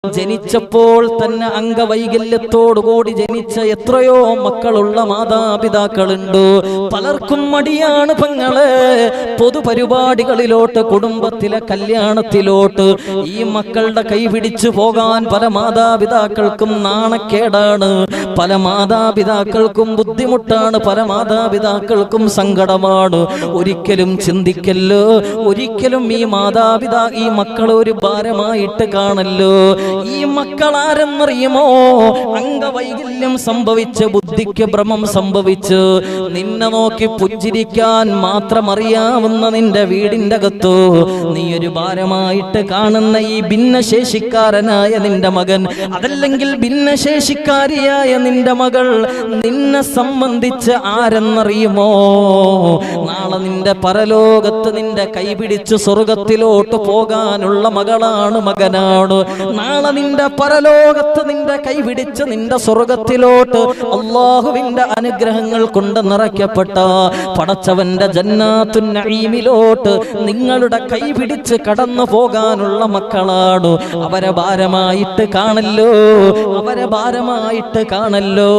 ജനിച്ചപ്പോൾ തന്നെ അംഗവൈകല്യത്തോടുകൂടി ജനിച്ച എത്രയോ മക്കളുള്ള മാതാപിതാക്കളുണ്ട്. പലർക്കും മടിയാണ് പെങ്ങളെ പൊതുപരിപാടികളിലോട്ട്, കുടുംബത്തിലെ കല്യാണത്തിലോട്ട് ഈ മക്കളുടെ കൈപിടിച്ചു പോകാൻ പല മാതാപിതാക്കൾക്കും നാണക്കേടാണ്, പല മാതാപിതാക്കൾക്കും ബുദ്ധിമുട്ടാണ്, പല മാതാപിതാക്കൾക്കും സങ്കടമാണ്. ഒരിക്കലും ചിന്തിക്കല്ലോ, ഒരിക്കലും ഈ മക്കളെ ഒരു ഭാരമായിട്ട് കാണല്ലോ. ഈ മക്കൾ ആരെന്നറിയുമോ? അംഗവൈകല്യം സംഭവിച്ച്, ബുദ്ധിക്ക് ഭ്രമം സംഭവിച്ച്, നിന്നെ നോക്കി പുഞ്ചിരിക്കാൻ മാത്രം അറിയാവുന്ന നിന്റെ വീടിന്റെ അകത്തോ നീ ഒരു ഭാരമായിട്ട് കാണുന്ന ഈ ഭിന്നശേഷിക്കാരനായ നിന്റെ മകൻ, അതല്ലെങ്കിൽ ഭിന്നശേഷിക്കാരിയായ നിന്റെ മകൾ നിന്നെ സംബന്ധിച്ച് ആരെന്നറിയുമോ? നാളെ നിന്റെ പരലോകത്ത് നിന്റെ കൈപിടിച്ച് സ്വർഗത്തിലോട്ട് പോകാനുള്ള മകളാണ്, മകനാണ്. നാളെ നിന്റെ പരലോകത്ത് നിന്റെ കൈപിടിച്ച് നിന്റെ സ്വർഗത്തിലോട്ട് അല്ലാഹുവിന്റെ അനുഗ്രഹങ്ങൾ കൊണ്ട് നിറയ്ക്കപ്പെട്ട പടച്ചവന്റെ ജന്നാത്തുൻ നഈമിലോട്ട് നിങ്ങളുടെ കൈപിടിച്ച് കടന്നു പോകാനുള്ള മക്കളാണ്. അവരെ ഭാരമായിട്ട് കാണല്ലോ, അവരെ ഭാരമായിട്ട് കാണല്ലോ.